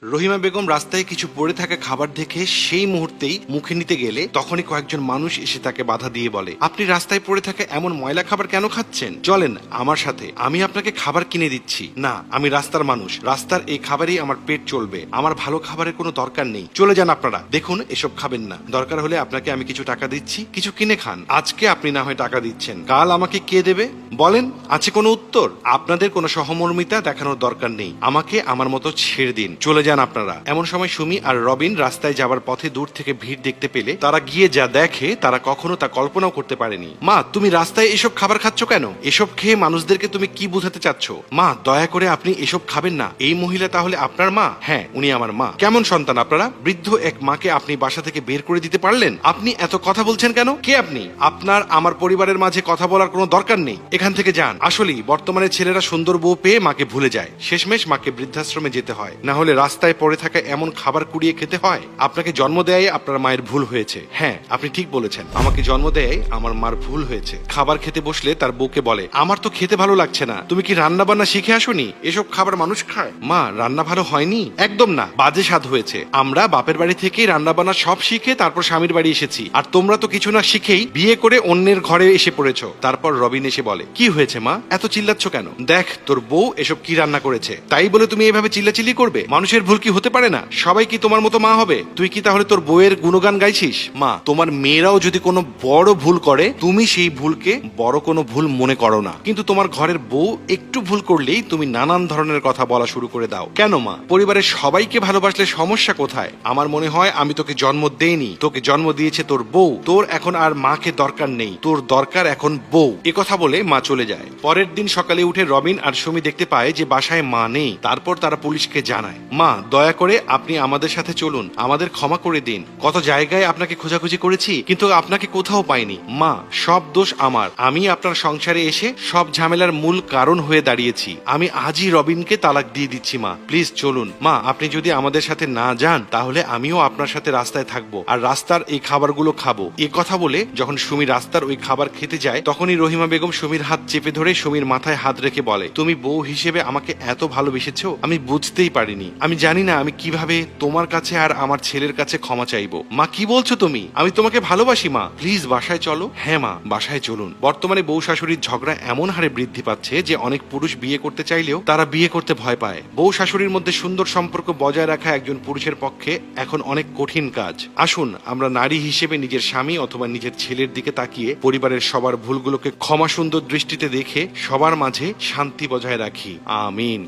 রহিমা বেগম রাস্তায় কিছু পড়ে থাকা খাবার দেখে সেই মুহূর্তেই মুখে নিতে গেলে তখনই কয়েকজন মানুষ এসে তাকে বাধা দিয়ে বলে, আপনি রাস্তায় পড়ে থাকা এমন ময়লা খাবার কেন খাচ্ছেন? চলেন আমার সাথে, আমি আপনাকে খাবার কিনে দিচ্ছি। না, আমি রাস্তার মানুষ, রাস্তার এই খাবারই আমার পেট চলবে, আমার ভালো খাবারের কোনো দরকার নেই। চলে যান আপনারা, দেখুন এসব খাবেন না, দরকার হলে আপনাকে আমি কিছু টাকা দিচ্ছি, কিছু কিনে খান। আজকে আপনি না হয় টাকা দিচ্ছেন, কাল আমাকে কে দেবে বলেন? আছে কোনো উত্তর? আপনাদের কোনো সহমর্মিতা দেখানোর দরকার নেই, আমাকে আমার মতো ছেড়ে দিন, চলে যান আপনারা। এমন সময় সুমি আর রবিন রাস্তায় যাবার পথে দূর থেকে ভিড় দেখতে পেলে তারা গিয়ে যা দেখে তারা কখনো তা কল্পনাও করতে পারেনি। মা, তুমি রাস্তায় এসব খাবার খাচ্ছ কেন? এসব খেয়ে মানুষদেরকে তুমি কি বোঝাতে চাচ্ছ? মা, দয়া করে আপনি এসব খাবেন না। এই মহিলা তাহলে আপনার মা? হ্যাঁ, উনি আমার মা। কেমন সন্তান আপনারা? বৃদ্ধ এক মাকে আপনি বাসা থেকে বের করে দিতে পারলেন? আপনি এত কথা বলছেন কেন? কে আপনি? আপনার আমার পরিবারের মাঝে কথা বলার কোনো দরকার নেই, এখান থেকে যান। আসলেই বর্তমানে ছেলেরা সুন্দর বউ পেয়ে মাকে ভুলে যায়, শেষমেশ মাকে বৃদ্ধাশ্রমে যেতে হয়, না হলে রাস্তায় পড়ে থাকা এমন খাবার কুড়িয়ে খেতে হয়। আপনাকে জন্ম দেয় আপনার মায়ের ভুল হয়েছে। হ্যাঁ, আপনি ঠিক বলেছেন, আমাকে জন্ম দেয় আমার মার ভুল হয়েছে। খাবার খেতে বসলে তার বউকে বলে, আমার তো খেতে ভালো লাগছে না, তুমি কি রান্না বান্না শিখে আসোনি? এসব খাবার মানুষ খায়? মা, রান্না ভালো হয়নি? একদম না, বাজে স্বাদ হয়েছে। আমরা বাপের বাড়ি থেকেই রান্না বান্না সব শিখে তারপর স্বামীর বাড়ি এসেছি, আর তোমরা তো কিছু না শিখেই বিয়ে করে অন্যের ঘরে এসে পড়েছো। তারপর রবিন এসে বলে, কি হয়েছে মা, এত চিল্লাচ্ছ কেন? দেখ তোর বউ এসব কি রান্না করেছে, তাই বলে তুমি এভাবে চিল্লাচিল্লি করবে? মানুষের ভুল কি হতে পারে না? সবাই কি তোমার মতো মা হবে? তুই কি তাহলে তোর বউয়ের গুণগান গাইছিস? মা, তোমার মেয়েরাও যদি কোনো বড় ভুল করে তুমি সেই ভুলকে বড় কোনো ভুল মনে করো না, কিন্তু তোমার ঘরের বউ একটু ভুল করলেই তুমি নানান ধরনের কথা বলা শুরু করে দাও। কেন মা, পরিবারের সবাইকে ভালোবাসলে সমস্যা কোথায়? আমার মনে হয় আমি তোকে জন্ম দেইনি, তোকে জন্ম দিয়েছে তোর বউ। তোর এখন আর মাকে দরকার নেই, তোর দরকার এখন বউ। এ কথা বলে মা চলে যায়। পরের দিন সকালে উঠে রবিন আর সুমি দেখতে পায় যে বাসায় মা নেই। তারপর তারা পুলিশকে জানায়, মা, দয়া করে আপনি আমাদের সাথে চলুন, আমাদের ক্ষমা করে দিন। কত জায়গায় আপনাকে খোঁজাখুঁজি করেছি কিন্তু আপনাকে কোথাও পাইনি। মা, সব দোষ আমার, আমি আপনার সংসারে এসে সব ঝামেলার মূল কারণ হয়ে দাঁড়িয়েছি। আমি আজই রবিনকে তালাক দিয়ে দিচ্ছি। মা, প্লিজ চলুন। মা, আপনি যদি আমাদের সাথে না যান তাহলে আমিও আপনার সাথে রাস্তায় থাকবো আর রাস্তার এই খাবারগুলো খাবো। এ কথা বলে যখন সুমি রাস্তার ওই খাবার খেতে যায় তখনই রহিমা বেগম সুমির হাত চেপে ধরে সুমির মাথায় হাত রেখে বলে, তুমি বউ হিসেবে আমাকে এত ভালোবেসেছো আমি বুঝতেই পারিনি। আমি জানি না আমি কিভাবে তোমার কাছে আর আমার ছেলের কাছে ক্ষমা চাইবো। মা, কি বলছো তুমি? আমি তোমাকে ভালোবাসি মা, প্লিজ বাসায় চলো। হ্যাঁ মা, বাসায় চলুন। বর্তমানে বউ শাশুড়ির ঝগড়া এমন হারে বৃদ্ধি পাচ্ছে যে অনেক পুরুষ বিয়ে করতে চাইলেও তারা বিয়ে করতে ভয় পায়। বউ শাশুড়ির মধ্যে সুন্দর সম্পর্ক বজায় রাখা একজন পুরুষের পক্ষে এখন অনেক কঠিন কাজ। আসুন আমরা নারী হিসেবে নিজের স্বামী অথবা নিজের ছেলের দিকে তাকিয়ে পরিবারের সবার ভুলগুলোকে ক্ষমা সুন্দর দৃষ্টিতে দেখে সবার মাঝে শান্তি বজায় রাখি। আমিন।